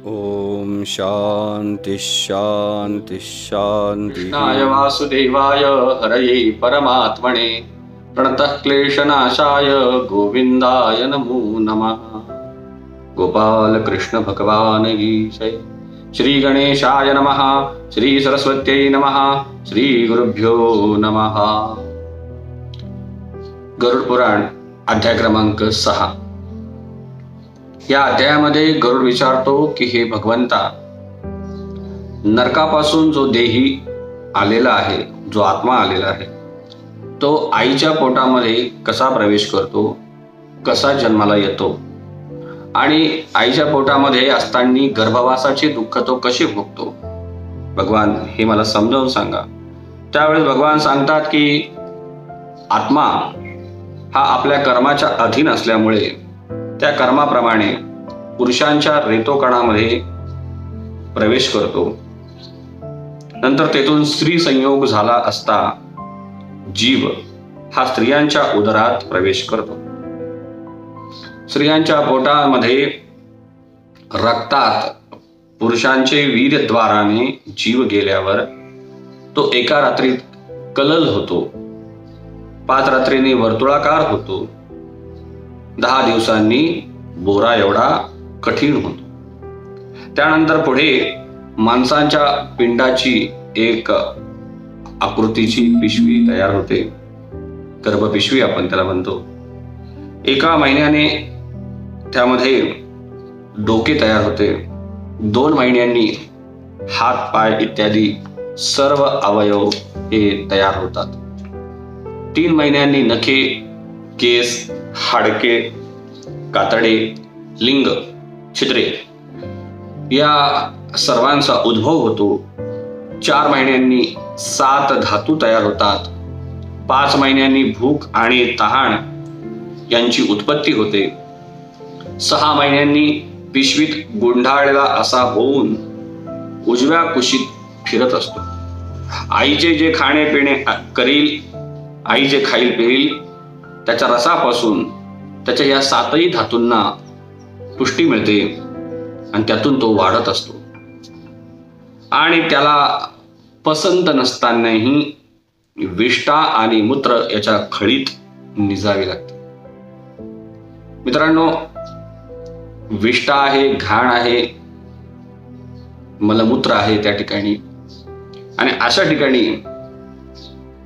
ओम शांति शांति शांति। कृष्णाय वासुदेवाय हरये परमात्मने प्रणतः क्लेशनाशाय गोविंदाय नमो नमः। गोपाल कृष्ण भगवान की जय। श्री गणेशाय नमः। श्री सरस्वत्यै नमः। श्री गुरुभ्यो नमः। गरुड पुराण अध्याय क्रमांक 6। या अध्यायामध्ये गरुड विचारतो की हे भगवंता, नरकापासून जो देही आलेला आहे, जो आत्मा आलेला आहे, तो आईच्या पोटामध्ये कसा प्रवेश करतो, कसा जन्माला येतो आणि आईच्या पोटामध्ये असताना गर्भवासाचे दुःख तो कसे भोगतो, भगवान हे मला समजावून सांगा. त्यावेळेस भगवान सांगतात की आत्मा हा आपल्या कर्माच्या अधीन असल्यामुळे त्या कर्माप्रमाणे पुरुषांच्या रेतोकणामध्ये प्रवेश करतो. नंतर तेथून स्त्री संयोग झाला असता जीव हा स्त्रियांच्या उदरात प्रवेश करतो. स्त्रियांच्या पोटामध्ये रक्तात पुरुषांचे वीर्यद्वाराने जीव गेल्यावर तो एका रात्रीत कलल होतो, 5 रात्रींनी वर्तुळाकार होतो, 10 दिवसांनी बोरा एवढा कठीण होतो. त्यानंतर पुढे माणसांच्या पिंडाची एक आकृतीची पिशवी तयार होते, गर्भपिशवी आपण त्याला म्हणतो. 1 महिन्याने त्यामध्ये डोके तयार होते, 2 महिन्यांनी हात पाय इत्यादी सर्व अवयव हे तयार होतात, 3 महिन्यांनी नखे, केस, हाडके, कातडे, लिंग, छिद्रे या सर्वांचा उद्भव होतो. 4 महिन्यांनी 7 धातू तयार होतात, 5 महिन्यांनी भूक आणि तहान यांची उत्पत्ती होते, 6 महिन्यांनी पिशवीत गुंडाळलेला असा होऊन उजव्या कुशीत फिरत असतो. आईचे जे खाणे पिणे करील, आई जे खाईल पिईल त्याच्या रसापासून त्याच्या या 7ही धातूंना पुष्टी मिळते आणि त्यातून तो वाढत असतो. आणि त्याला पसंत नसतानाही विष्ठा आणि मूत्र याच्या खळीत निजावे लागते. मित्रांनो, विष्ठा आहे, घाण आहे, मलमूत्र आहे त्या ठिकाणी, आणि अशा ठिकाणी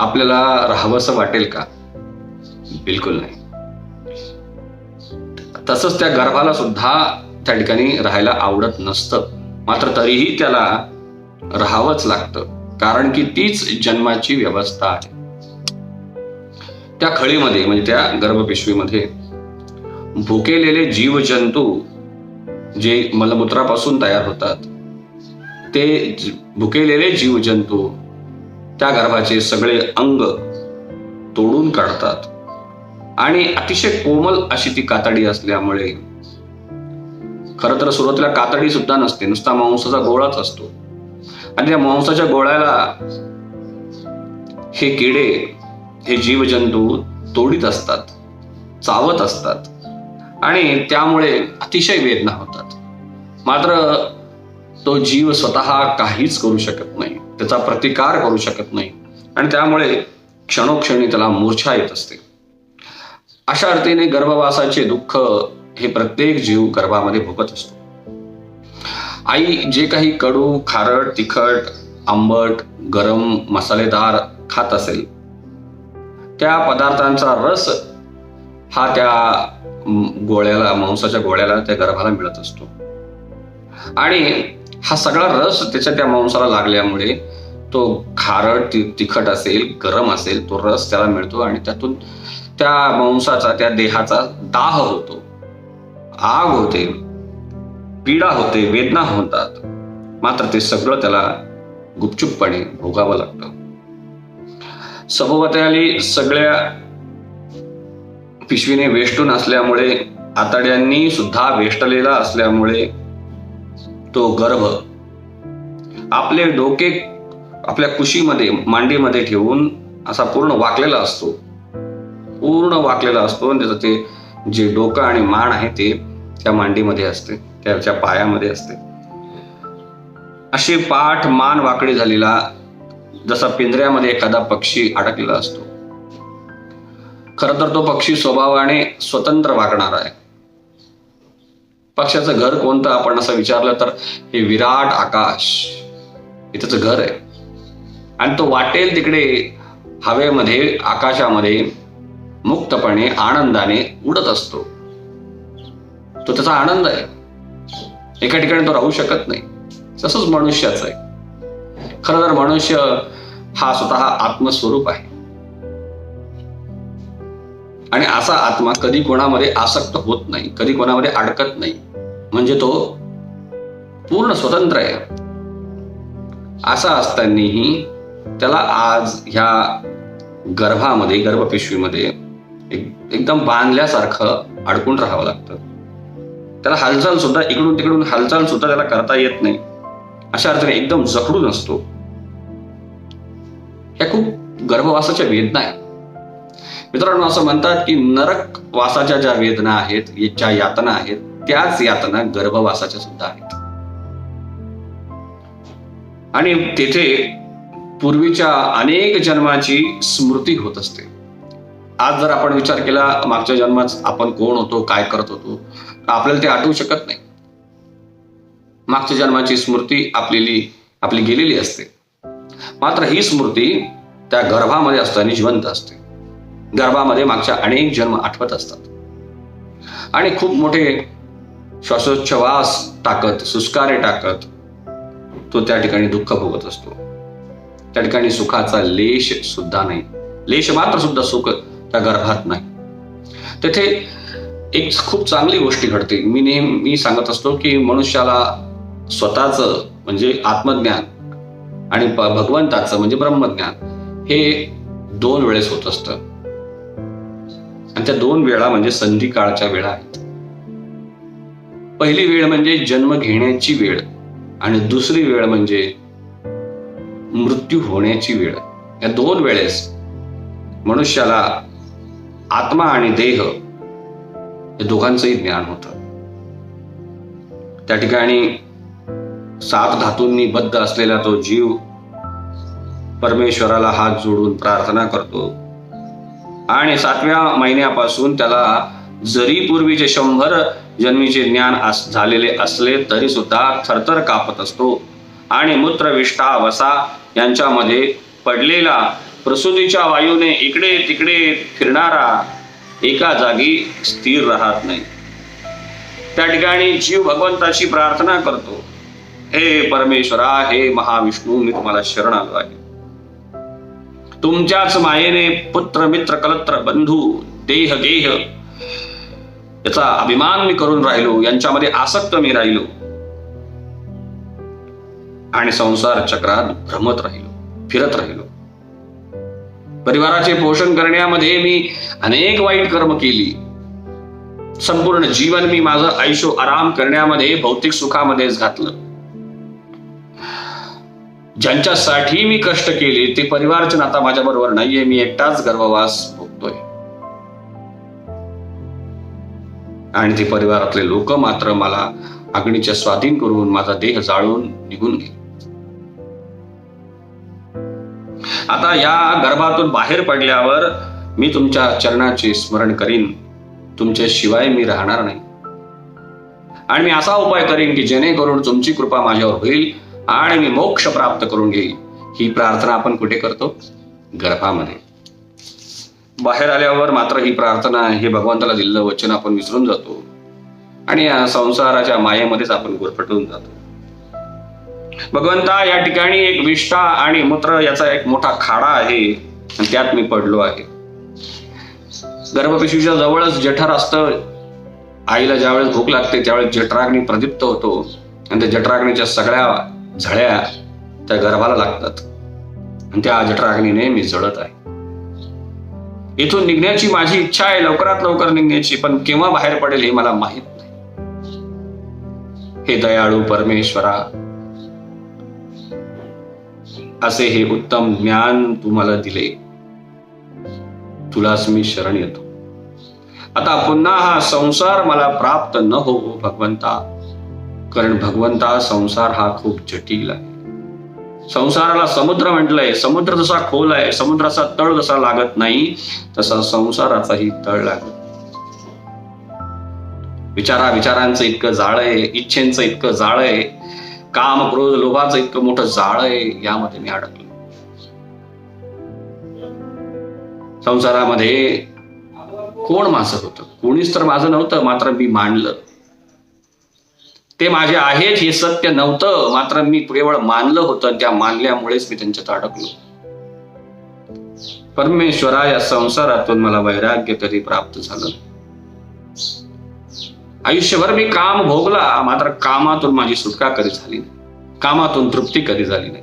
आपल्याला राहावंसं वाटेल का? बिलकुल नाही. तसंच त्या गर्भाला सुद्धा त्या ठिकाणी राहायला आवडत नसतं, मात्र तरीही त्याला राहावंच लागतं, कारण की तीच जन्माची व्यवस्था आहे. त्या खळीमध्ये म्हणजे त्या गर्भपिशवीमध्ये भुकेलेले जीवजंतू जे मलमूत्रापासून तयार होतात, ते भुकेलेले जीवजंतू त्या गर्भाचे सगळे अंग तोडून काढतात. आणि अतिशय कोमल अशी ती कातडी असल्यामुळे, खरं तर सुरुवातीला कातडी सुद्धा नसते, नुसता मांसाचा गोळाच असतो, आणि त्या मांसाच्या गोळ्याला हे किडे, हे जीवजंतू तोडीत असतात, चावत असतात, आणि त्यामुळे अतिशय वेदना होतात. मात्र तो जीव स्वतः काहीच करू शकत नाही, त्याचा प्रतिकार करू शकत नाही, आणि त्यामुळे क्षणोक्षणी त्याला मूर्छा येत असते. अशा अर्थीने गर्भवासाचे दुःख हे प्रत्येक जीव गर्भामध्ये भोगत असतो. आई जे काही कडू, खारट, तिखट, आंबट, गरम, मसालेदार खात असेल, त्या पदार्थांचा रस हा त्या गोळ्याला, मांसाच्या गोळ्याला, त्या गर्भाला मिळत असतो. आणि हा सगळा रस त्याच्या त्या मांसाला लागल्यामुळे तो खारट, तिखट असेल, गरम असेल, तो रस त्याला मिळतो, आणि त्यातून त्या मांसाचा, त्या देहाचा दाह होतो, आग होते, पीडा होते, वेदना होतात. मात्र ते सगळं त्याला गुपचूपपणे भोगावं लागतं. सभोवताली सगळ्या पिशवीने वेष्टून असल्यामुळे, आतड्यांनी सुद्धा वेष्टलेला असल्यामुळे तो गर्भ आपले डोके आपल्या कुशीमध्ये, मांडीमध्ये ठेवून असा पूर्ण वाकलेला असतो, आणि त्याचं ते जे डोकं आणि मान आहे ते त्या मांडीमध्ये असते, त्याच्या पायामध्ये असते. अशी पाठ मान वाकडी झालेला, जसा पिंजऱ्यामध्ये एखादा पक्षी अडकलेला असतो. खरं तर तो पक्षी स्वभावाने स्वतंत्र वागणारा आहे. पक्षाचं घर कोणतं आपण असं विचारलं तर हे विराट आकाश हे त्याचं घर आहे. आणि तो वाटेल तिकडे हवेमध्ये, आकाशामध्ये मुक्तपणे आनंदाने उडत असतो. तो त्याचा आनंद आहे. एका ठिकाणी तो राहू शकत नाही. तसंच मनुष्याचं आहे. खरं तर मनुष्य हा स्वतः आत्मस्वरूप आहे. आणि असा आत्मा कधी कोणामध्ये आसक्त होत नाही, कधी कोणामध्ये अडकत नाही. म्हणजे तो पूर्ण स्वतंत्र आहे. असा असतानाही त्याला आज ह्या गर्भामध्ये, गर्भपिशवीमध्ये एकदम बांधल्यासारखं अडकून राहावं लागतं. त्याला हालचाल सुद्धा, इकडून तिकडून हालचाल सुद्धा त्याला करता येत नाही. अशा अर्थाने एकदम जखडून असतो. ह्या खूप गर्भवासाच्या वेदना आहेत. मित्रांनो, असं म्हणतात की नरक वासाच्या ज्या वेदना आहेत, ज्या यातना आहेत, त्याच यातना गर्भवासाच्या सुद्धा आहेत. आणि तेथे पूर्वीच्या अनेक जन्माची स्मृती होत असते. आज जर आपण विचार केला मागच्या जन्मात आपण कोण होतो, काय करत होतो, आपल्याला ते आठवू शकत नाही. मागच्या जन्माची स्मृती आपली गेलेली असते. मात्र ही स्मृती त्या गर्भामध्ये असताना जिवंत असते. गर्भामध्ये मागच्या अनेक जन्म आठवत असतात आणि खूप मोठे श्वासोच्छवास टाकत, सुस्कारे टाकत तो त्या ठिकाणी दुःख भोगत असतो. त्या ठिकाणी सुखाचा लेश सुद्धा नाही. लेश मात्र सुद्धा सुख त्या गर्भात नाही. तेथे एक खूप चांगली गोष्टी घडते. मी नेहमी सांगत असतो की मनुष्याला स्वतःचं म्हणजे आत्मज्ञान आणि भगवंताचं म्हणजे ब्रह्मज्ञान हे 2 वेळेस होत असतं. आणि त्या 2 वेळा म्हणजे संधी काळच्या वेळा आहेत. पहिली वेळ म्हणजे जन्म घेण्याची वेळ आणि दुसरी वेळ म्हणजे मृत्यू होण्याची वेळ. या 2 वेळेस मनुष्याला आत्मा आणि देह या दोघांचंही ज्ञान होतं. त्या ठिकाणी 7 धातूंनी बद्ध असलेला तो जीव परमेश्वराला हात जोडून प्रार्थना करतो आणि 7व्या महिन्यापासून त्याला जरी पूर्वीचे 100 जन्मीचे ज्ञान झालेले असले तरी सुद्धा थरथर कापत असतो आणि मूत्र, विष्ठा, वसा यांच्यामध्ये पडलेला प्रसूतीच्या वायूने इकडे तिकडे फिरणारा एका जागी स्थिर राहत नाही. त्या ठिकाणी जीव भगवंताची प्रार्थना करतो, हे परमेश्वरा, हे महाविष्णू, मी तुम्हाला शरण आलो आहे. तुमच्याच मायेने पुत्र, मित्र, कलत्र, बंधू, देह, गेह याचा अभिमान मी करून राहिलो, यांच्यामध्ये आसक्त मी राहिलो आणि संसार चक्रात भ्रमत राहिलो, फिरत राहिलो. परिवाराचे पोषण करण्यामध्ये मी अनेक वाईट कर्म केली. संपूर्ण जीवन मी माझं आयुष्य आराम करण्यामध्ये, भौतिक सुखामध्येच घातलं. ज्यांच्यासाठी मी कष्ट केले ते परिवारजन आता माझ्या बरोबर नाहीये. मी एकटाच गर्भवास भोगतोय आणि ते परिवारातले लोक मात्र मला अग्नीच्या स्वाधीन करून माझा देह जाळून निघून गेले. आता या गर्भातून बाहेर पडल्यावर मी तुमच्या चरणाचे स्मरण करीन, तुमच्या शिवाय मी राहणार नाही. आणि मी असा उपाय करीन की जेणेकरून तुमची कृपा माझ्यावर होईल आणि मी मोक्ष प्राप्त करून घेईल. ही प्रार्थना आपण कुठे करतो? गर्भामध्ये. बाहेर आल्यावर मात्र ही प्रार्थना, हे भगवंताला दिलेलं वचन आपण विसरून जातो आणि या संसाराच्या मायेमध्येच आपण गुरफटून जातो. भगवंता, या ठिकाणी एक विष्ठा आणि मूत्र याचा एक मोठा खाडा आहे आणि त्यात मी पडलो आहे. गर्भपिशवीच्या जवळच जठर असतं. आईला ज्यावेळेस भूक लागते त्यावेळेस जठराग्नी प्रदीप्त होतो आणि त्या जठराग्नीच्या सगळ्या झळ्या त्या गर्भाला लागतात आणि त्या जठराग्नीने मी जळत आहे. इथून निघण्याची माझी इच्छा आहे, लवकरात लवकर निघण्याची, पण केव्हा बाहेर पडेल हे मला माहित नाही. हे दयाळू परमेश्वरा, असे हे उत्तम ज्ञान तू मला दिले, तुलाच मी शरण येतो. आता पुन्हा हा संसार मला प्राप्त न हो भगवंता, कारण भगवंता संसार हा खूप जटिल आहे. संसाराला समुद्र म्हटलंय. समुद्र जसा खोल आहे, समुद्राचा तळ जसा लागत नाही तसा संसाराचाही तळ लागत. विचारांचं इतकं जाळ आहे, इच्छेंचं इतकं जाळ आहे, काम क्रोध लोभाचं इतकं मोठं जाळ आहे, यामध्ये मी अडकलो. संसारामध्ये कोण माझं होतं? कोणीच तर माझं नव्हतं, मात्र मी मानलं. ते माझे आहेत हे सत्य नव्हतं, मात्र मी केवळ मानलं होतं. त्या मानल्यामुळेच मी त्यांच्यात अडकलो. परमेश्वरा, या संसारातून मला वैराग्य कधी प्राप्त झालं? आयुष्यभर मी काम भोगला, मात्र कामातून माझी सुटका कधी झाली नाही. कामातून तृप्ती कधी झाली नाही.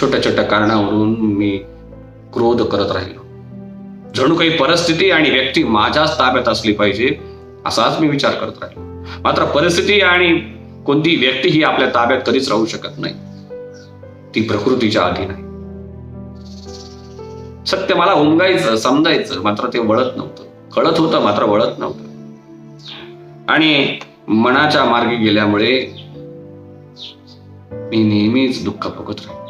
छोट्या छोट्या कारणावरून मी क्रोध करत राहिलो. जणू काही परिस्थिती आणि व्यक्ती माझ्याच ताब्यात असली पाहिजे असाच मी विचार करत राहिलो. मात्र परिस्थिती आणि कोणती व्यक्ती ही आपल्या ताब्यात कधीच राहू शकत नाही. ती प्रकृतीच्या अधीन आहे. सत्य मला उमगायचं, समजायचं, मात्र ते वळत नव्हतं. कळत होतं, मात्र वळत नव्हतं. आणि मनाच्या मार्गी गेल्यामुळे मी नेहमीच दुःख भोगत राहिलो.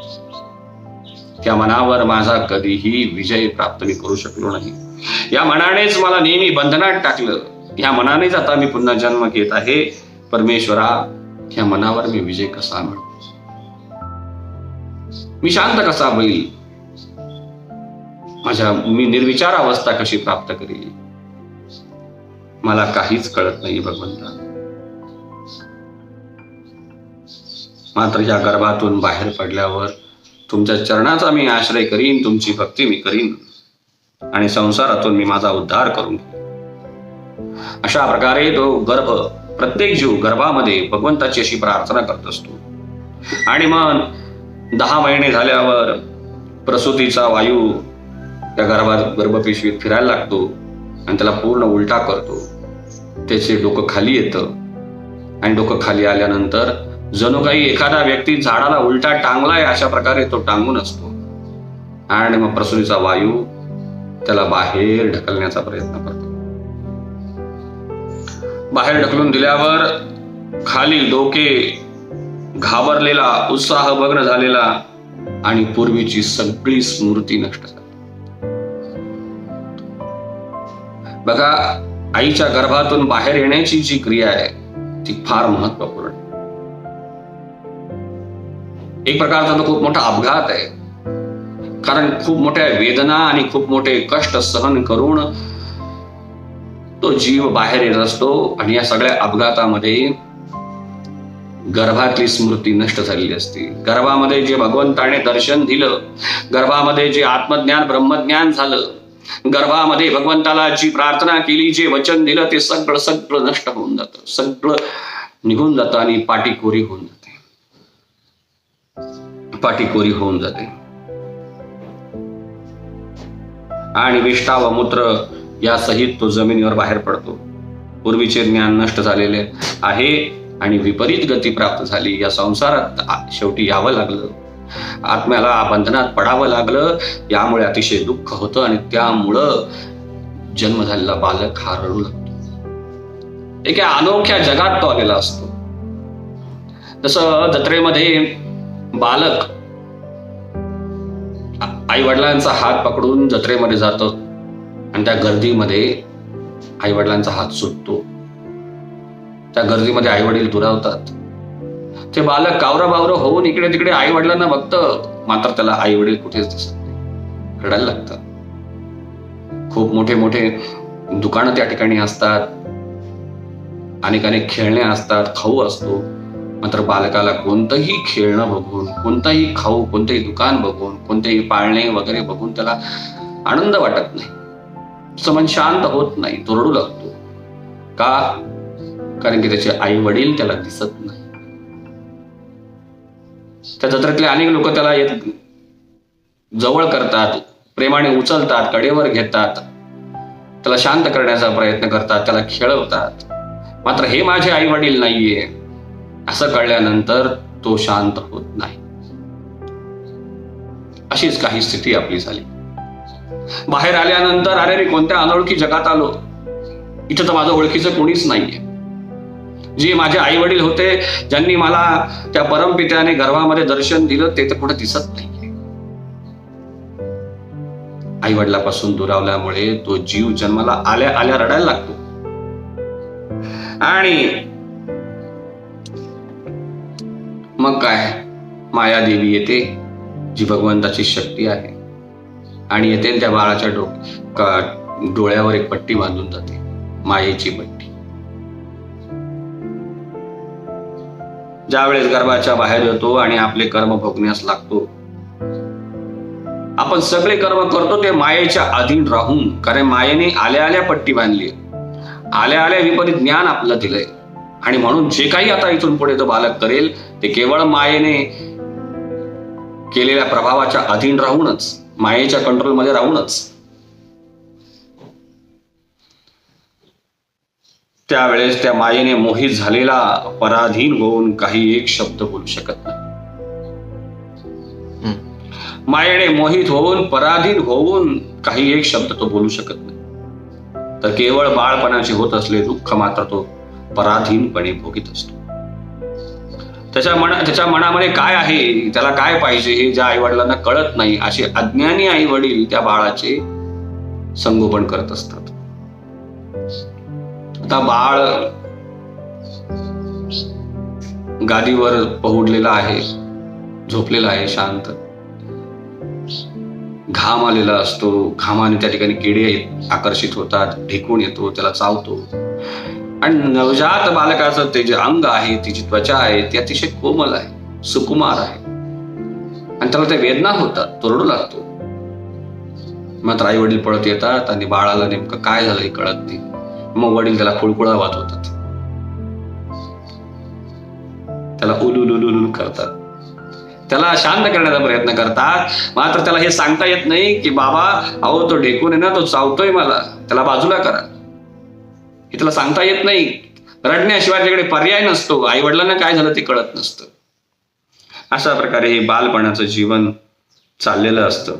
त्या मनावर माझा कधीही विजय प्राप्त मी करू शकलो नाही. या मनानेच मला नेहमी बंधनात टाकलं. ह्या मनानेच आता मी पुन्हा जन्म घेत आहे. परमेश्वरा, ह्या मनावर मी विजय कसा मिळू? मी शांत कसा होईल? मी निर्विचार अवस्था कशी प्राप्त करेल? मला काहीच कळत नाही भगवंता. मात्र या गर्भातून बाहेर पडल्यावर तुमच्या चरणाचा मी आश्रय करीन, तुमची भक्ती मी करीन आणि संसारातून मी माझा उद्धार करून घेईन. अशा प्रकारे तो गर्भ, प्रत्येक जीव गर्भामध्ये भगवंताची अशी प्रार्थना करत असतो. आणि मग 10 महिने झाल्यावर प्रसूतीचा वायू त्या गर्भपिशवीत फिरायला लागतो आणि त्याला पूर्ण उलटा करतो. त्याचे डोकं खाली येतं आणि डोकं खाली आल्यानंतर जणू काही एखादा व्यक्ती झाडाला उलटा टांगलाय अशा प्रकारे तो टांगून असतो. आणि मग प्रसूतीचा वायू त्याला बाहेर ढकलण्याचा प्रयत्न करतो. बाहेर ढकलून दिल्यावर खाली डोके घाबरलेला, उत्साहभग्न झालेला आणि पूर्वीची सगळी स्मृती नष्ट झाली. बघा, आईच्या गर्भातून बाहेर येण्याची जी क्रिया आहे ती फार महत्वपूर्ण. एक प्रकारचा तो खूप मोठा अपघात आहे. कारण खूप मोठ्या वेदना आणि खूप मोठे कष्ट सहन करून तो जीव बाहेर येत असतो. आणि या सगळ्या अपघातामध्ये गर्भातली स्मृती नष्ट झालेली असते. गर्भामध्ये जे भगवंताने दर्शन दिलं, गर्भामध्ये जे आत्मज्ञान ब्रह्मज्ञान झालं, गर्भामध्ये भगवंताला जी प्रार्थना केली, जे वचन दिलं, ते सगळं नष्ट होऊन जातं. सगळं निघून जातं आणि पाटीकोरी होऊन जाते. पाटीकोरी होऊन जाते आणि विष्ठा व मूत्र या सहित तो जमिनीवर बाहेर पडतो. पूर्वीचे ज्ञान नष्ट झालेले आहे आणि विपरीत गती प्राप्त झाली. या संसारात शेवटी यावं लागलं, आत्म्याला बंधनात पडावं लागलं. यामुळे अतिशय दुःख होतं आणि त्यामुळं जन्म झालेला बालक हा रडू लागतो. एका अनोख्या जगात तो आलेला असतो. जसं जत्रेमध्ये बालक आई वडिलांचा हात पकडून जत्रेमध्ये जातो आणि त्या गर्दीमध्ये आई वडिलांचा हात सुटतो. त्या गर्दीमध्ये आई वडील दुरावतात. ते बालक कावरबावर होऊन इकडे तिकडे आई वडिलांना बघतं, मात्र त्याला आई वडील कुठेच दिसत नाही. रडायला लागतं. खूप मोठे मोठे दुकानं त्या ठिकाणी असतात, अनेक खेळणे असतात, खाऊ असतो. मात्र बालकाला कोणतंही खेळणं बघून, कोणताही खाऊ, कोणतंही दुकान बघून, कोणतेही पाळणे वगैरे बघून त्याला आनंद वाटत नाही. मन शांत होत नाही. तो रडू लागतो. का? कारण की त्याचे आई वडील त्याला दिसत नाही. त्या जत्रेतले अनेक लोक त्याला जवळ करतात, प्रेमाने उचलतात, कडेवर घेतात, त्याला शांत करण्याचा प्रयत्न करतात, त्याला खेळवतात. मात्र हे माझे आई वडील नाहीये असं कळल्यानंतर तो शांत होत नाही. अशीच काही स्थिती आपली झाली. बाहेर आल्यानंतर अरे मी कोणत्या अनोळखी जगात आलो, इथं तर माझं ओळखीचं कोणीच नाहीये. जे माझे आई वडील होते, ज्यांनी मला त्या परमपित्याने गर्भामध्ये दर्शन दिलं, ते तर कुठे दिसत नाही. आई वडिलापासून दुरावल्यामुळे तो जीव जन्माला आल्या आल्या रडायला लागतो. आणि मग काय, माया देवी येते, जी भगवंताची शक्ती आहे, आणि येते त्या बाळाच्या डोळ्यावर एक पट्टी बांधून जाते, मायेची पट्टी. ज्यावेळेस गर्भाच्या बाहेर येतो आणि आपले कर्म भोगण्यास लागतो, आपण सगळे कर्म करतो ते मायेच्या अधीन राहून. कारण मायेने आल्या आल्या पट्टी बांधली, आल्या आल्या विपरीत ज्ञान आपलं दिलंय, आणि म्हणून जे काही आता इथून पुढे तो बालक करेल ते केवळ मायेने केलेल्या प्रभावाच्या अधीन राहूनच, मायेच्या कंट्रोलमध्ये राहूनच. त्यावेळेस त्या मायेने मोहित झालेला पराधीन होऊन काही एक शब्द बोलू शकत नाही. मायेने मोहित होऊन, पराधीन होऊन काही एक शब्द तो बोलू शकत नाही. तर केवळ बाळपणाचे होत असले दुःख मात्र तो पराधीनपणे भोगीत असतो. त्याच्या मनामध्ये काय आहे, त्याला काय पाहिजे, हे ज्या आई वडिलांना कळत नाही, असे अज्ञानी आई वडील त्या बाळाचे संगोपन करत असतात. आता बाळ गादीवर पहुडलेला आहे, झोपलेला आहे शांत. घाम आलेला असतो, घामाने त्या ठिकाणी किडे आकर्षित होतात, ढेकून येतो, त्याला चावतो. आणि नवजात बालकाचं ते जे अंग आहे, ती जी त्वचा आहे, ती अतिशय कोमल आहे, सुकुमार आहे, आणि त्याला त्या वेदना होतात, तो रडू लागतो. मात्र आई वडील पळत येतात आणि बाळाला नेमकं काय झालं हे कळत नाही. मग वडील त्याला खुळखुळा वाजवतात, त्याला उलुलुलुलुल करतात, त्याला शांत करण्याचा प्रयत्न करतात. मात्र त्याला हे सांगता येत नाही की बाबा, अहो तो ढेकून आहे ना, तो चावतोय मला, त्याला बाजूला करा. हे त्याला सांगता येत नाही. रडण्याशिवाय त्याकडे पर्याय नसतो. आई वडिलांना काय झालं ते कळत नसतं. अशा प्रकारे हे बालपणाचं जीवन चाललेलं असतं.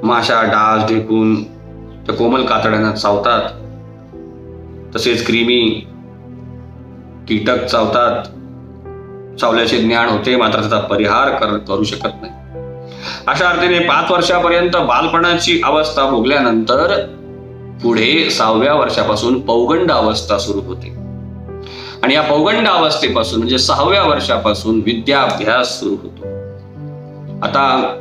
माशा, डास, ढेकून त्या कोमल कातड्यांना चावतात, तसेच क्रिमी, कीटक चावतात. चावल्याचे ज्ञान होते, मात्र त्याचा परिहार करू शकत नाही. अशा अर्थाने 5 वर्षापर्यंत बालपणाची अवस्था भोगल्यानंतर पुढे 6व्या वर्षापासून पौगंड अवस्था सुरू होते. आणि या पौगंड अवस्थेपासून म्हणजे 6व्या वर्षापासून विद्याभ्यास सुरू होतो. आता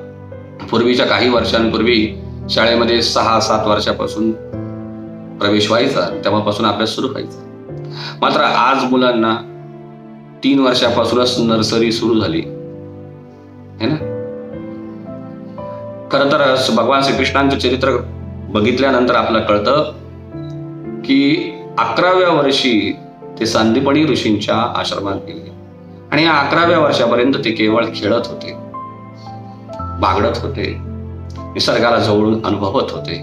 पूर्वीच्या काही वर्षांपूर्वी शाळेमध्ये 6-7 वर्षापासून प्रवेश व्हायचा, तेव्हापासून अभ्यास सुरू व्हायचा. मात्र आज मुलांना 3 वर्षापासूनच नर्सरी सुरू झाली है ना. खर तर भगवान श्रीकृष्णांचं चरित्र बघितल्यानंतर आपल्याला कळतं की 11व्या वर्षी ते सांदीपनी ऋषींच्या आश्रमात गेले, आणि या 11व्या वर्षापर्यंत ते केवळ खेळत होते, बागडत होते, निसर्गाला जवळून अनुभवत होते.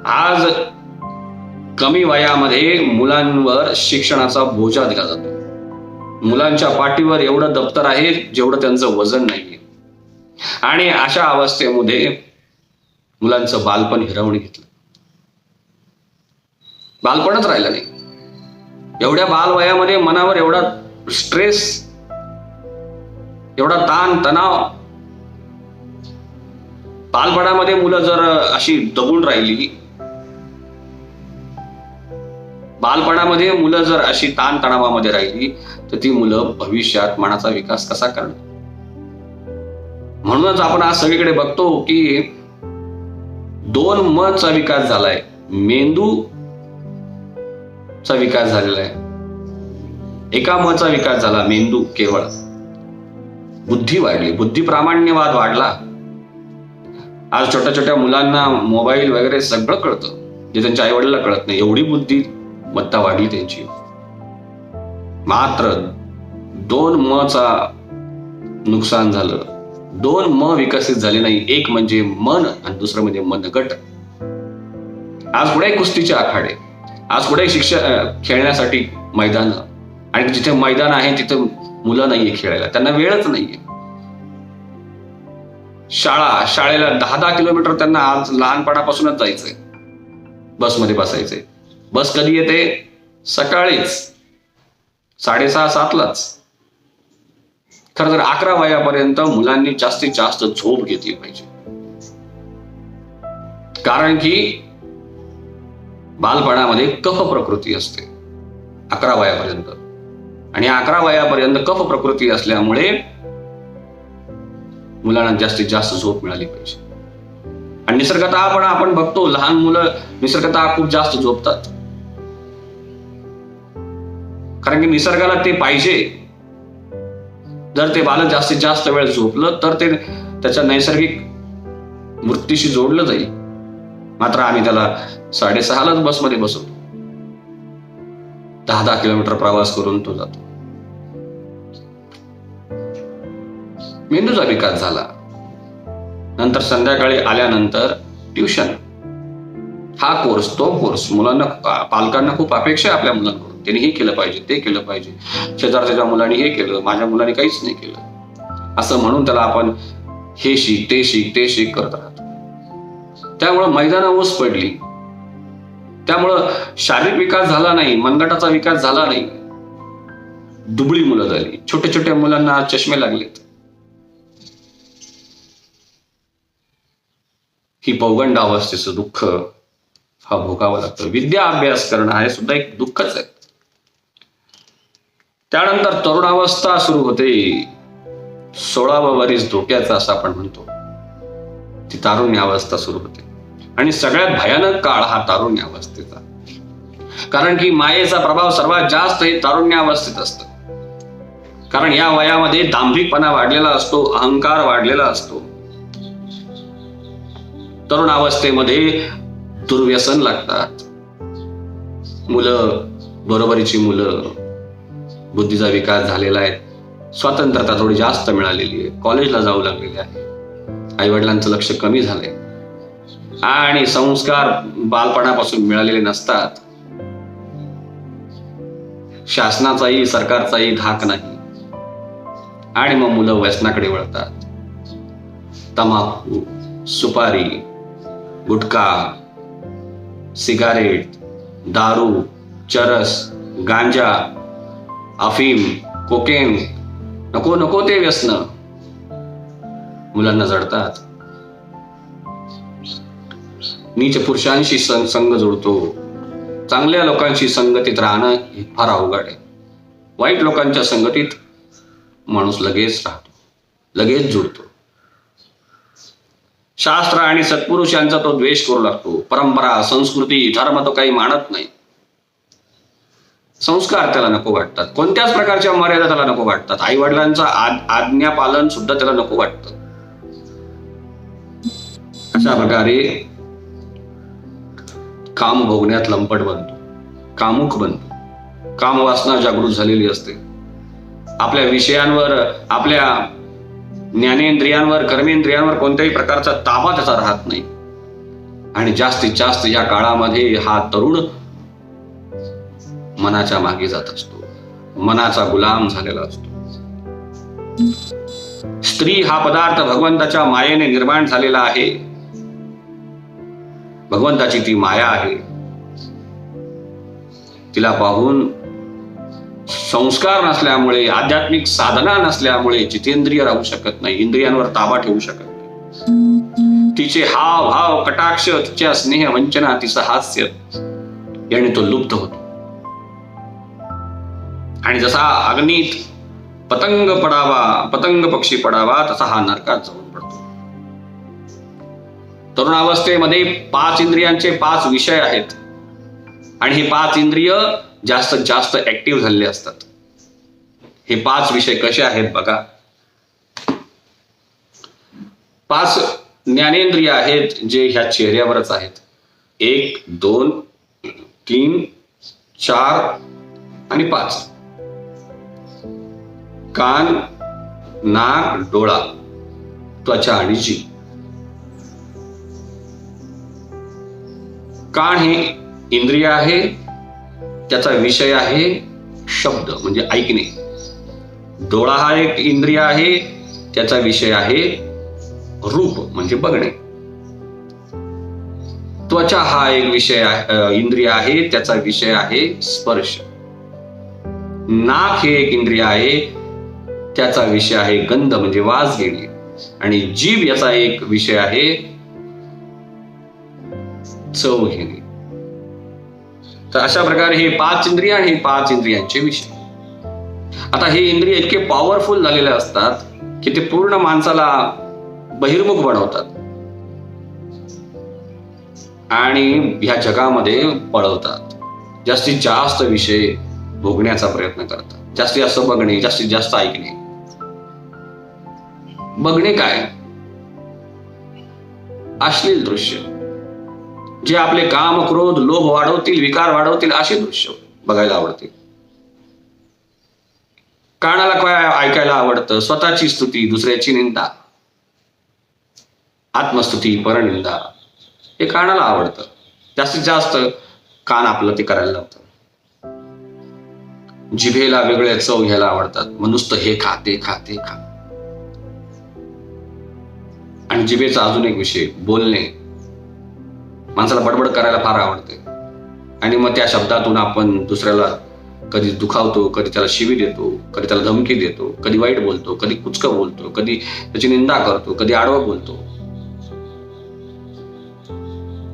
आज कमी वयामध्ये मुलांवर शिक्षणाचा बोजा दिला जातो. मुलांच्या पाठीवर एवढं दप्तर आहे जेवढं त्यांचं वजन नाहीये. आणि अशा अवस्थेमध्ये मुलांचं बालपण हिरावून घेतलं. बालपणच राहिलं नाही. एवढ्या बालवयामध्ये मनावर एवढा स्ट्रेस, एवढा ताण तणाव. बालपणामध्ये मुलं जर अशी दबून राहिली, बालपणामध्ये मुलं जर अशी ताण तणावामध्ये राहिली, तर ती मुलं भविष्यात मनाचा विकास कसा करणार. म्हणूनच आपण आज सगळीकडे बघतो की 2 मचा विकास झालाय, मेंदूचा विकास झालेला आहे. एका मचा विकास झाला, मेंदू केवळ. बुद्धी वाढली, बुद्धी प्रामाण्यवाद वाढला. आज छोट्या छोट्या मुलांना मोबाईल वगैरे सगळं कळतं, जे त्यांच्या आई वडिलांना कळत नाही. एवढी बुद्धिमत्ता वाढली त्यांची. मात्र 2 मचा नुकसान झालं. 2 म विकसित झाले नाही. एक म्हणजे मन आणि दुसरं म्हणजे मनगट. आज पुढे कुस्तीचे आखाडे, आज पुढे खेळण्यासाठी मैदान, आणि जिथे मैदान आहे तिथे मुलं नाहीये खेळायला, त्यांना वेळच नाहीये. शाळेला 10-10 किलोमीटर त्यांना आज लहानपणापासूनच जायचंय, बसमध्ये बसायचंय. बस कधी येते सकाळीच 6:30-7लाच. खरं तर 11 वयापर्यंत मुलांनी जास्तीत जास्त झोप घेतली पाहिजे. कारण की बालपणामध्ये कफ प्रकृती असते 11 वयापर्यंत, आणि 11 वयापर्यंत कफ प्रकृती असल्यामुळे मुलांना जास्तीत जास्त झोप मिळाली पाहिजे. आणि निसर्गतः पण आपण बघतो लहान मुलं निसर्गतः खूप जास्त झोपतात, कारण की निसर्गाला ते पाहिजे. जर ते बालक जास्तीत जास्त वेळ झोपलं तर ते त्याच्या नैसर्गिक वृत्तीशी जोडलं जाईल. मात्र आम्ही त्याला 6:30लाच बसमध्ये बसवतो. 10 किलोमीटर प्रवास करून तो जातो. मेंदूचा विकास झाला. नंतर संध्याकाळी आल्यानंतर ट्युशन, हा कोर्स तो कोर्स. मुलांना पालकांना खूप अपेक्षा आहे आपल्या मुलांकडून. त्यांनी हे केलं पाहिजे, ते केलं पाहिजे. शेजारच्या मुलांनी हे केलं, माझ्या मुलांनी काहीच नाही केलं, असं म्हणून त्याला आपण हे शिक, ते शिक, ते शिक करत राहतो. त्यामुळं मैदानं ओस पडली. त्यामुळं शारीरिक विकास झाला नाही, मनगटाचा विकास झाला नाही. दुबळी मुलं झाली. छोट्या छोट्या मुलांना चष्मे लागलेत. ही पौगंड अवस्थेचं दुःख हा भोगावं लागतं. विद्या अभ्यास करणं हे सुद्धा एक दुःखच आहे. त्यानंतर तरुणावस्था सुरू होते. 16वं वरीस धोक्याचं असं आपण म्हणतो, ती तारुण्यावस्था सुरू होते. आणि सगळ्यात भयानक काळ हा तारुण्यावस्थेचा, कारण की मायेचा प्रभाव सर्वात जास्त हे तारुण्यावस्थेत असतं. कारण या वयामध्ये दांभिकपणा वाढलेला असतो, अहंकार वाढलेला असतो. तरुण अवस्थेमध्ये दुर्व्यसन लागतात. मुलं, बरोबरीची मुलं, बुद्धीचा विकास झालेला आहे, स्वतंत्रता थोडी जास्त मिळालेली आहे, कॉलेजला जाऊ लागलेले आहे, आईवडिलांचं लक्ष कमी झालंय, आणि संस्कार बालपणापासून मिळालेले नसतात. शासनाचाही सरकारचाही धाक नाही, आणि मग मुलं व्यसनाकडे वळतात. तंबाखू, सुपारी, गुटखा, सिगारेट, दारू, चरस, गांजा, अफीम, कोकेन, नको नको ते व्यसन मुलांना जडतात. नीच पुरुषांशी संग जोडतो. चांगल्या लोकांशी संगतीत राहणं हे फार अवघड आहे. वाईट लोकांच्या संगतीत माणूस लगेच राहतो, लगेच जुळतो. शास्त्र आणि सत्पुरुषांचा तो द्वेष करू लागतो. परंपरा, संस्कृती, धर्म तो काही मानत नाही. संस्कार त्याला नको वाटतात. कोणत्याच प्रकारच्या मर्यादा त्याला नको वाटतात. आई वडिलांचा आज्ञा पालन सुद्धा त्याला नको वाटतं. अशा प्रकारे काम भोगण्यात लंपट बनतो, कामुक बनतो. कामवासना जागृत झालेली असते. आपल्या विषयांवर, आपल्या ज्ञानेंद्रियांवर, कर्मेंद्रियांवर कोणत्याही प्रकारचा ताबा त्याचा राहत नाही. आणि जास्तीत जास्त या काळामध्ये हा तरुण मनाच्या मागे जात असतो, मनाचा गुलाम झालेला असतो. स्त्री हा पदार्थ भगवंताच्या मायेने निर्माण झालेला आहे. भगवंताची ती माया आहे. तिला पाहून संस्कार नसल्यामुळे, आध्यात्मिक साधना नसल्यामुळे जितेंद्रिय राहू शकत नाही, इंद्रियांवर ताबा ठेवू शकत नाही. तिचे हाव भाव, कटाक्ष, तिच्या स्नेह वंचना, तिचं हास्य याने तो लुप्त होतो. आणि जसा अग्नीत पतंग पक्षी पडावा, तसा हा नरकात जाऊन पडतो. तरुणावस्थेमध्ये 5 इंद्रियांचे 5 विषय आहेत, आणि हे 5 इंद्रिय जास्तीत जास्त ऍक्टिव्ह झालेले असतात. हे 5 विषय कसे आहेत बघा. 5 ज्ञानेंद्रिय आहेत जे ह्या चेहऱ्यावरच आहेत. 1, 2, 3, 4 आणि 5. कान, नाक, डोळा, त्वचा आणि जीभ. कान हे इंद्रिय आहे, त्याचा विषय आहे शब्द म्हणजे ऐकणे. डोळा हा एक इंद्रिय आहे, त्याचा विषय आहे रूप म्हणजे बघणे. त्वचा हा एक विषय आहे, इंद्रिय आहे, त्याचा विषय आहे स्पर्श. नाक हे एक इंद्रिय आहे, त्याचा विषय आहे गंध म्हणजे वास घेणे. आणि जीभ याचा एक विषय आहे चव घेणे. तर अशा प्रकारे हे 5 इंद्रिय आणि हे 5 इंद्रियांचे विषय. आता हे इंद्रिय इतके पॉवरफुल झालेले असतात की ते पूर्ण माणसाला बहिर्मुख बनवतात आणि ह्या जगामध्ये पळवतात. जास्तीत जास्त विषय भोगण्याचा प्रयत्न करतात. जास्तीत जास्त बघणे, जास्तीत जास्त ऐकणे. बघणे काय? अश्लील दृश्य जे आपले काम, क्रोध, लोभ वाढवतील, विकार वाढवतील असे दृश्य बघायला आवडते. कानाला काय ऐकायला आवडतं? स्वतःची स्तुती, दुसऱ्याची निंदा, आत्मस्तुती, परनिंदा हे कानाला आवडतं. जास्तीत जास्त कान आपलं ते करायला लावतं. जिभेला वेगळ्या चव घ्यायला आवडतात. मग नुसतं हे खा, ते खा, ते खा. आणि जिभेचा अजून एक विषय बोलणे. माणसाला बडबड करायला फार आवडते आणि मग त्या शब्दातून आपण दुसऱ्याला कधी दुखावतो, कधी त्याला शिवी देतो, कधी त्याला धमकी देतो, कधी वाईट बोलतो, कधी कुचकं बोलतो, कधी त्याची निंदा करतो, कधी आडवं बोलतो.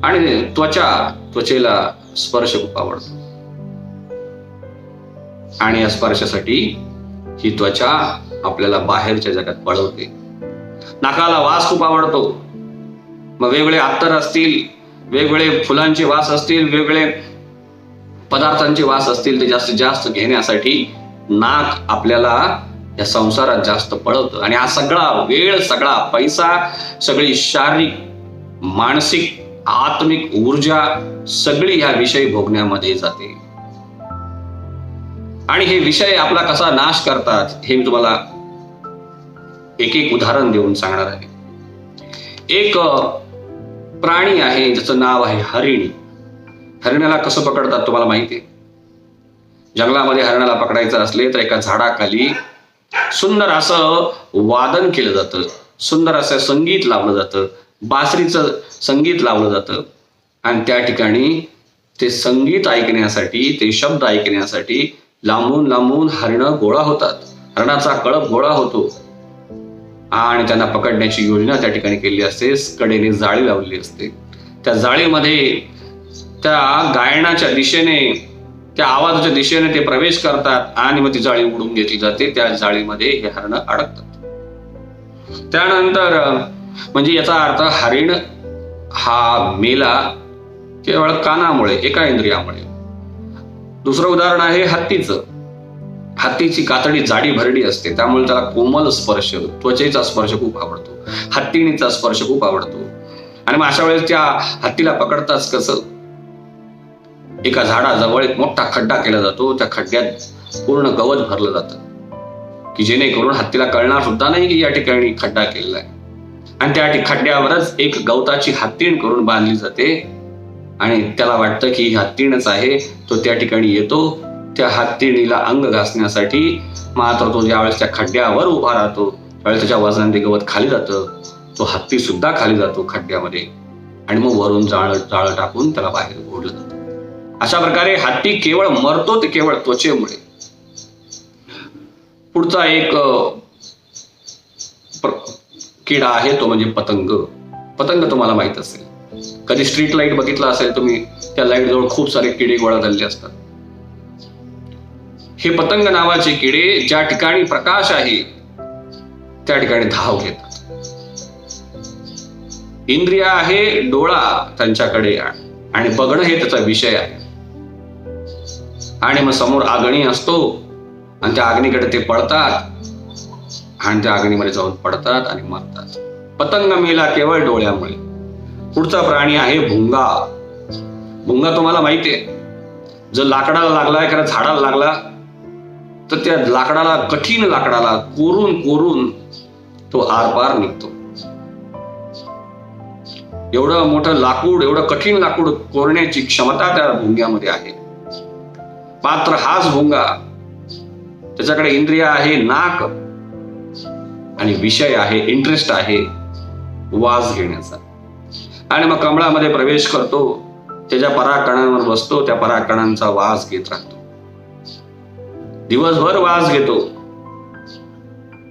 आणि त्वचेला स्पर्श खूप आवडतो आणि या स्पर्शासाठी ही त्वचा आपल्याला बाहेरच्या जगात पळवते. नाकाला वास खूप आवडतो. मग वेगवेगळे अत्तर असतील, वेगवेगळे फुलांचे वास असतील, वेगवेगळे पदार्थांचे वास असतील, ते जास्तीत जास्त घेण्यासाठी नाक आपल्याला या संसारात जास्त पळवतं. आणि हा सगळा वेळ, सगळा पैसा, सगळी शारीरिक, मानसिक, आत्मिक ऊर्जा सगळी ह्या विषय भोगण्यामध्ये जाते. आणि हे विषय आपला कसा नाश करतात हे मी तुम्हाला एक एक उदाहरण देऊन सांगणार आहे. एक प्राणी आहे ज्याचं नाव आहे हरिणी. हरिणाला कसं पकडतात तुम्हाला माहिती आहे? जंगलामध्ये हरिणाला पकडायचं असले तर एका झाडाखाली सुंदर असं वादन केलं जातं, सुंदर असं संगीत लावलं जातं, बासरीचं संगीत लावलं जातं. आणि त्या ठिकाणी ते संगीत ऐकण्यासाठी, ते शब्द ऐकण्यासाठी लांबून लांबून हरिणं गोळा होतात. हरणाचा कळप गोळा होतो आणि त्यांना पकडण्याची योजना त्या ठिकाणी केली असते. कडेने जाळी लावलेली असते. त्या जाळीमध्ये त्या गायनाच्या दिशेने, त्या आवाजाच्या दिशेने ते प्रवेश करतात आणि मग ती जाळी उडून घेतली जाते. त्या जाळीमध्ये हे हरणं अडकतात. त्यानंतर म्हणजे याचा अर्थ हरिण हा मेला केवळ कानामुळे, एका इंद्रियामुळे. दुसरं उदाहरण आहे हत्तीचं. हत्तीची कातडी जाडी भरडी असते, त्यामुळे त्याला कोमल स्पर्श, त्वचेचा स्पर्श खूप आवडतो, हत्तीणीचा स्पर्श खूप आवडतो. आणि मग अशा वेळेस त्या हत्तीला पकडताच कसं? एका झाडाजवळ एक मोठा खड्डा केला जातो. त्या खड्ड्यात पूर्ण गवत भरलं जातं की जेणेकरून हत्तीला कळणार सुद्धा नाही की या ठिकाणी खड्डा केलेला आहे. आणि त्या खड्ड्यावरच एक गवताची हत्तीण करून बांधली जाते आणि त्याला वाटतं की ही हत्तीणच आहे. तो त्या ठिकाणी येतो. त्या हत्तीणीला अंग घासण्यासाठी. मात्र तो ज्यावेळेस त्या खड्ड्यावर उभा राहतो त्यावेळेस त्याच्या वजनाने ते गवत खाली जातं. तो हत्ती सुद्धा खाली जातो खड्ड्यामध्ये आणि मग वरून जाळं टाकून त्याला बाहेर ओढलं जातं. अशा प्रकारे हत्ती केवळ मरतो ते केवळ त्वचेमुळे. पुढचा एक किडा आहे तो म्हणजे पतंग. पतंग तुम्हाला माहित असेल, कधी स्ट्रीट लाईट बघितला असेल तुम्ही, त्या लाईट जवळ खूप सारे किडे गोळा झालेले असतात. हे पतंग नावाचे किडे ज्या ठिकाणी प्रकाश आहे त्या ठिकाणी धाव घेतात. इंद्रिय आहे डोळा त्यांच्याकडे आणि बघणं हे त्याचा विषय आहे. आणि मग समोर अग्नी असतो आणि त्या अग्नीकडे ते पळतात आणि त्या अग्नीमध्ये जाऊन पडतात आणि मरतात. पतंग मेला केवळ डोळ्यामुळे. पुढचा प्राणी आहे भुंगा. भुंगा तुम्हाला माहितीये, जर लाकडाला लागला, एखाद्या झाडाला लागला तर त्या लाकडाला, कठीण लाकडाला कोरून कोरून तो आरपार निघतो. एवढं मोठं लाकूड, एवढं कठीण लाकूड कोरण्याची क्षमता त्या भुंग्यामध्ये आहे. मात्र हाच भुंगा, त्याच्याकडे इंद्रिय आहे नाक आणि विषय आहे, इंटरेस्ट आहे वास घेण्याचा. आणि मग कमळामध्ये प्रवेश करतो, त्याच्या परागकणांवर बसतो, त्या परागकणांचा वास घेत राहतो, दिवसभर वास घेतो.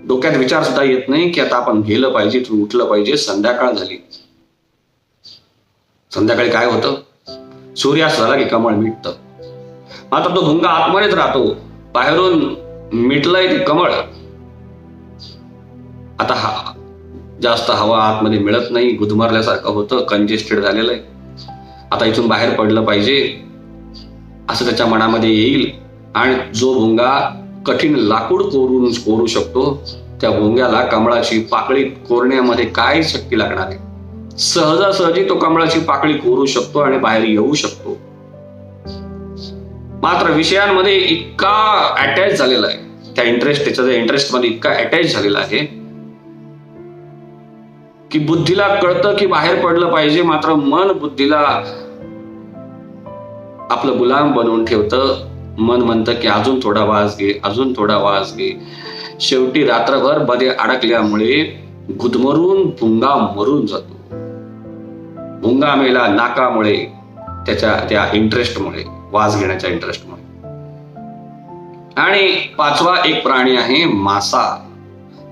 डोक्यात विचार सुद्धा येत नाही की आता आपण गेलं पाहिजे, उठलं पाहिजे. संध्याकाळ झाली. संध्याकाळी काय होतं? सूर्यास्त झाला की कमळ मिटतं. मात्र तो भुंगा आतमध्येच राहतो, बाहेरून मिटलंय ते कमळ. आता जास्त हवा आतमध्ये मिळत नाही, गुदमरल्यासारखं होतं, कंजेस्टेड झालेलं आहे. आता इथून बाहेर पडलं पाहिजे असं त्याच्या मनामध्ये येईल. आणि जो भुंगा कठीण लाकूड कोरू शकतो, त्या भुंग्याला कमळाची पाकळी कोरण्यामध्ये काय शक्ती लागणार आहे? सहजासहजी तो कमळाची पाकळी कोरू शकतो आणि बाहेर येऊ शकतो. मात्र विषयांमध्ये इतका अटॅच झालेला आहे, त्या त्याच्या इंटरेस्ट मध्ये इतका अटॅच झालेला आहे की बुद्धीला कळतं की बाहेर पडलं पाहिजे, मात्र मन बुद्धीला आपलं गुलाम बनवून ठेवतं. मन म्हणतं की अजून थोडा वास घे, अजून थोडा वास घे. शेवटी रात्रभर मध्ये अडकल्यामुळे गुदमरून भुंगा मरून जातो. भुंगा मेला नाकामुळे, त्या इंटरेस्टमुळे, वास घेण्याच्या इंटरेस्टमुळे. आणि 5वा एक प्राणी आहे मासा.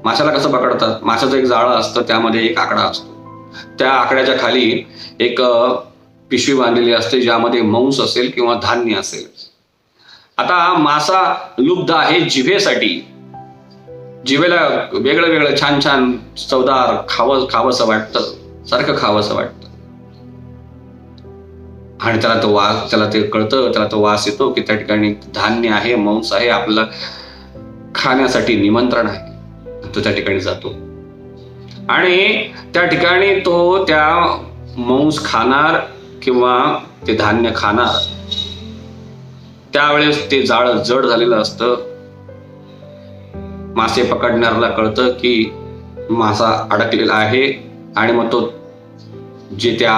माशाला कसं पकडतात? माशाचं एक जाळं असतं, त्यामध्ये एक आकडा असतो. त्या आकड्याच्या खाली एक पिशवी बांधलेली असते, ज्यामध्ये मांस असेल किंवा धान्य असेल. आता मासा लुब्ध आहे जिभेसाठी. जिभेला वेगळं वेगळं छान छान चवदार खावंसं वाटतं, सारखं खावंसं वाटतं. आणि त्याला ते कळतं, त्याला तो वास येतो की त्या ठिकाणी धान्य आहे, मांस आहे, आपल्याला खाण्यासाठी निमंत्रण आहे. तो त्या ठिकाणी जातो आणि त्या ठिकाणी तो त्या मांस खाणार किंवा ते धान्य खाणार. त्यावेळेस ते जाळं जड झालेलं असतं. मासे पकडणाऱ्याला कळतं की मासा अडकलेला आहे आणि मग तो जे त्या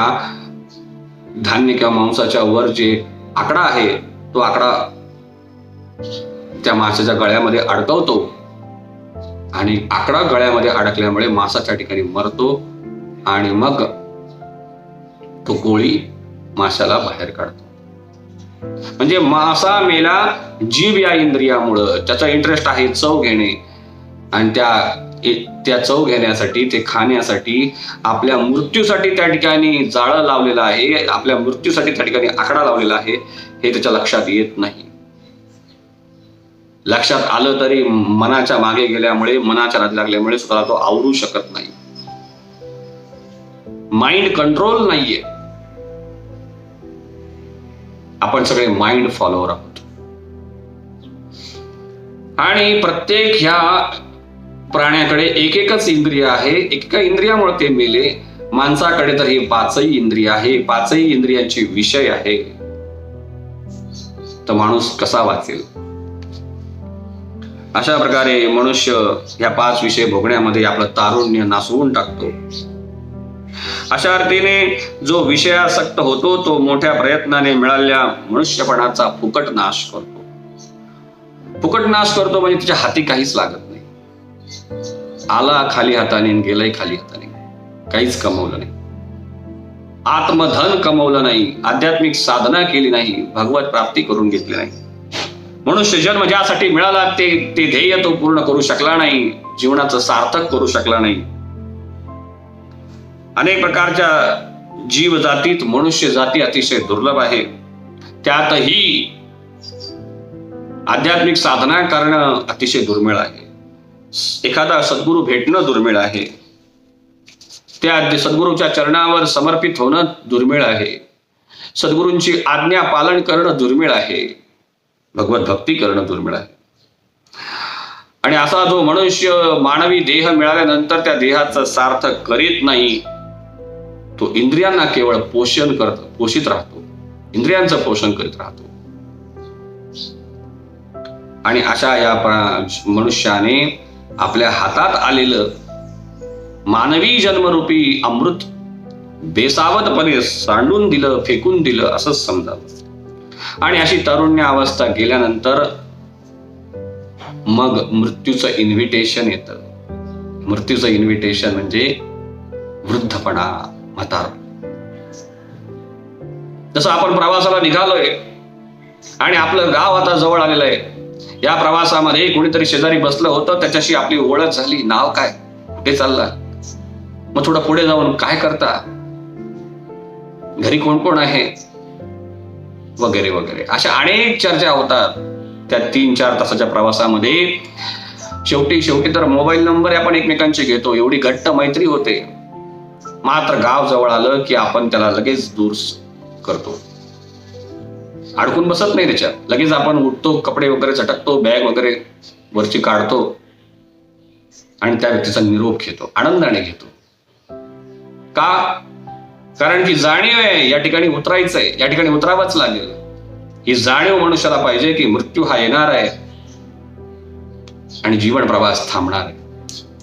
धान्य किंवा मांसाच्या वर जे आकडा आहे, तो आकडा त्या माशाच्या गळ्यामध्ये अडकवतो आणि आकडा गळ्यामध्ये अडकल्यामुळे मासा त्या ठिकाणी मरतो आणि मग तो कोळी माशाला बाहेर काढतो. म्हणजे मासा मेला जीभ या इंद्रियामुळं. त्याचा इंटरेस्ट आहे चव घेणे आणि त्या चव घेण्यासाठी, ते खाण्यासाठी, आपल्या मृत्यूसाठी त्या ठिकाणी जाळं लावलेलं आहे, आपल्या मृत्यूसाठी त्या ठिकाणी आकडा लावलेला आहे. हे त्याच्या लक्षात येत नाही. लक्षात आलं तरी मनाच्या मागे गेल्यामुळे, मनाच्या नादी लागल्यामुळे स्वतःला तो आवरू शकत नाही. माइंड कंट्रोल नाहीये. आपण सगळे माइंड फॉलोअर आहोत. आणि प्रत्येक ह्या प्राण्याकडे एकच इंद्रिय आहे. एका इंद्रियामुळे ते मेले. माणसाकडे तर ही 5ही इंद्रिय आहे, 5ही इंद्रियांचे विषय आहे. तर माणूस कसा वाचेल? अशा प्रकारे मनुष्य ह्या 5 विषय भोगण्यामध्ये आपलं तारुण्य नासवून टाकतो. अशा अर्थीने जो विषयासक्त होतो तो मोठ्या प्रयत्नाने मिळालेल्या मनुष्यपणाचा फुकट नाश करतो. फुकट नाश करतो म्हणजे त्याच्या हाती काहीच लागत नाही. आला खाली हाताने, गेलाय खाली हाताने, काहीच कमवलं नाही. आत्मधन कमवलं नाही, आध्यात्मिक साधना केली नाही, भगवत प्राप्ती करून घेतली नाही. मनुष्य जन्म ज्यासाठी मिळाला ते ध्येय तो पूर्ण करू शकला नाही, जीवनाचं सार्थक करू शकला नाही. अनेक प्रकारच्या जीव जातीत मनुष्य जाती अतिशय दुर्लभ आहे. त्यातही आध्यात्मिक साधना करणं अतिशय दुर्मिळ आहे. एखादा सद्गुरू भेटणं दुर्मिळ आहे. त्या सद्गुरूच्या चरणावर समर्पित होणं दुर्मिळ आहे. सद्गुरूंची आज्ञा पालन करणं दुर्मिळ आहे. भगवत भक्ती करणं दुर्मिळ आहे. आणि असा जो मनुष्य मानवी देह मिळाल्यानंतर त्या देहाचं सार्थक करीत नाही, तो इंद्रियांना केवळ पोषित राहतो, इंद्रियांचं पोषण करीत राहतो. आणि अशा या मनुष्याने आपल्या हातात आलेलं मानवी जन्मरूपी अमृत बेसावधपणे सांडून दिलं, फेकून दिलं असंच समजावं. आणि अशी तारुण्य अवस्था गेल्यानंतर मग मृत्यूचं इन्व्हिटेशन येतं. मृत्यूचं इन्व्हिटेशन म्हणजे वृद्धपणा, म्हातार. जसं आपण प्रवासाला निघालोय आणि आपलं गाव आता जवळ आलेलं आहे, या प्रवासामध्ये कोणीतरी शेजारी बसलं होतं, त्याच्याशी आपली ओळख झाली, नाव काय, कुठे चालला, मग थोडं पुढे जाऊन काय करता, घरी कोण कोण आहे, वगैरे वगैरे अशा अनेक चर्चा होतात त्या 3-4 तासाच्या प्रवासामध्ये. शेवटी तर मोबाईल नंबर आपण एकमेकांचे घेतो, एवढी घट्ट मैत्री होते. मात्र गाव जवळ आलं की आपण त्याला लगेच दूर करतो, अडकून बसत नाही त्याच्यात. लगेच आपण उठतो, कपडे वगैरे झटकतो, बॅग वगैरे वरची काढतो आणि त्या व्यक्तीचा निरोप घेतो, आनंदाने घेतो. का? कारण की जाणीव आहे या ठिकाणी उतरायचंय, या ठिकाणी उतरावंच लागेल. ही जाणीव मनुष्याला पाहिजे की मृत्यू हा येणार आहे आणि जीवन प्रवास थांबणार आहे,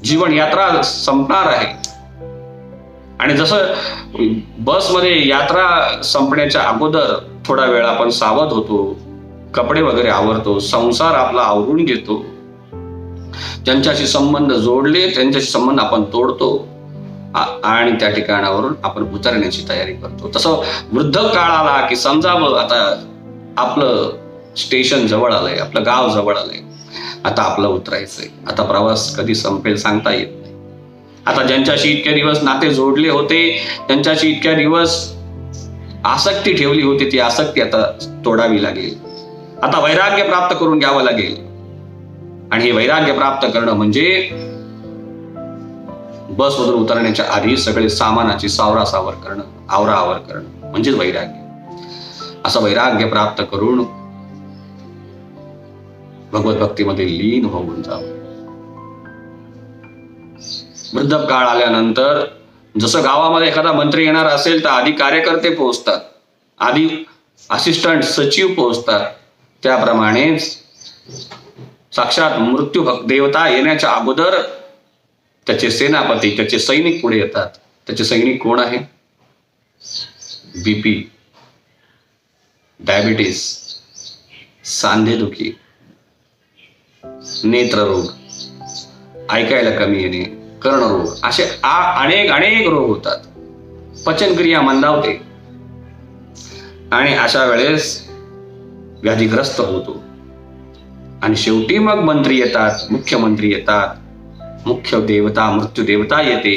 जीवन यात्रा संपणार आहे. आणि जसं बसमध्ये यात्रा संपण्याच्या अगोदर थोडा वेळ आपण सावध होतो, कपडे वगैरे आवरतो, संसार आपला आवरून घेतो, ज्यांच्याशी संबंध जोडले त्यांच्याशी संबंध आपण तोडतो आणि त्या ठिकाणावरून आपण उतरण्याची तयारी करतो. तसं वृद्ध काळ आला की समजावं आता आपलं स्टेशन जवळ आलंय, आपलं गाव जवळ आलंय, आता आपलं उतरायचंय, आता प्रवास कधी संपेल सांगता येत नाही. आता ज्यांच्याशी इतक्या दिवस नाते जोडले होते, त्यांच्याशी इतक्या दिवस आसक्ती ठेवली होती, ती आसक्ती आता तोडावी लागेल. आता वैराग्य प्राप्त करून घ्यावं लागेल. आणि हे वैराग्य प्राप्त करणं म्हणजे बसमधून उतरण्याच्या आधी सगळे सामानाची सावरासावर करणं, आवराआवर करणं म्हणजेच वैराग्य. असं वैराग्य प्राप्त करून भगवत भक्तीमध्ये लीन होऊन जावं. वृद्ध काळ आल्यानंतर जसं गावामध्ये एखादा मंत्री येणार असेल तर आधी कार्यकर्ते पोहोचतात, आधी असिस्टंट सचिव पोहोचतात, त्याप्रमाणेच साक्षात मृत्यू देवता येण्याच्या अगोदर त्याचे सेनापती, त्याचे सैनिक पुढे येतात. त्याचे सैनिक कोण आहे? बीपी, डायबिटीस, सांधेदुखी, नेत्ररोग, ऐकायला कमी येणे, कर्णरोग, असे अनेक रोग होतात. पचनक्रिया मंदावते आणि अशा वेळेस व्याधीग्रस्त होतो. आणि शेवटी मग मंत्री येतात, मुख्यमंत्री येतात, मुख्य देवता, मृत्यू देवता येते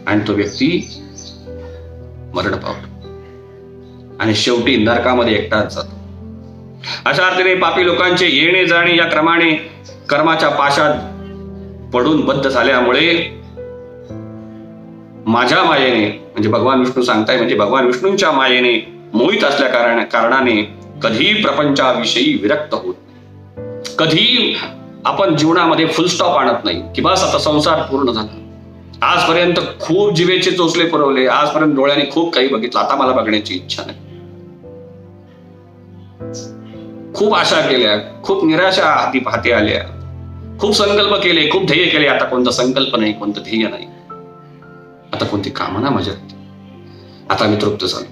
आणि तो व्यक्ती मरण पावतो आणि शेवटी नरकामध्ये एकटाच जातो. अशा अर्थाने पापी लोकांचे येणे जाणे या क्रमाने कर्माच्या पाशात पडून बद्ध झाल्यामुळे माझ्या मायेने, म्हणजे भगवान विष्णू सांगताय, म्हणजे भगवान विष्णूंच्या मायेने मोहित असल्या कारणाने कधी प्रपंचाविषयी विरक्त होत नाही. कधी आपण जीवनामध्ये फुल स्टॉप आणत नाही की बस आता संसार पूर्ण झाला. आजपर्यंत खूप जिवेचे चोचले पुरवले, आजपर्यंत डोळ्याने खूप काही बघितलं, आता मला बघण्याची इच्छा नाही. खूप आशा केल्या, खूप निराशा हाती आल्या, खूप संकल्प केले, खूप ध्येय केले, आता कोणता संकल्प नाही, कोणतं ध्येय नाही, आता कोणती कामना माझ्यात, आता मी तृप्त झालो.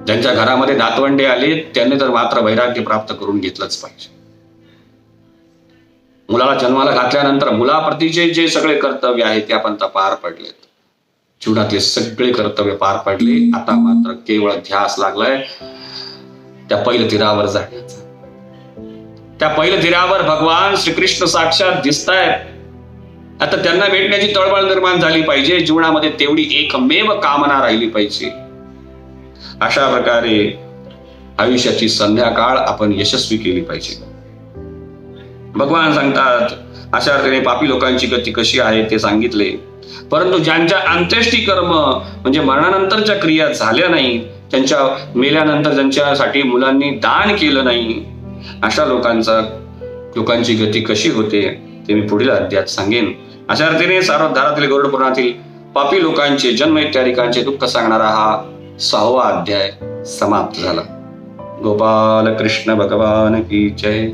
ज्यांच्या घरामध्ये नातवंडे आले त्यांनी तर मात्र वैराग्य प्राप्त करून घेतलंच पाहिजे. मुलाला जन्माला घातल्यानंतर मुलाप्रतीचे जे सगळे कर्तव्य आहेत ते आपण पार पडलेत, जीवनातले सगळे कर्तव्य पार पडले. आता मात्र केवळ ध्यास लागलाय त्या पहिल्या तीरावर जाण्याचा. त्या पहिल्या तीरावर भगवान श्रीकृष्ण साक्षात दिसतायत. आता त्यांना भेटण्याची तळमळ निर्माण झाली पाहिजे, जीवनामध्ये तेवढी एकमेव कामना राहिली पाहिजे. अशा प्रकारे आयुष्याची संध्याकाळ आपण यशस्वी केली पाहिजे. भगवान सांगतात अशा अर्थाने पापी लोकांची गती कशी आहे ते सांगितले. परंतु ज्यांच्या अंत्येष्टी कर्म म्हणजे मरणानंतरच्या क्रिया झाल्या नाही, त्यांच्या मेल्यानंतर ज्यांच्यासाठी मुलांनी दान केलं नाही, अशा लोकांची गती कशी होते ते मी पुढील अध्यायात सांगेन. अशा अर्थाने सार्वधारातील गरुड पुराणातील पापी लोकांचे जन्म इत्यादिकांचे दुःख सांगणारा हा 6वा अध्याय समाप्त झाला. गोपाल कृष्ण भगवान की जय.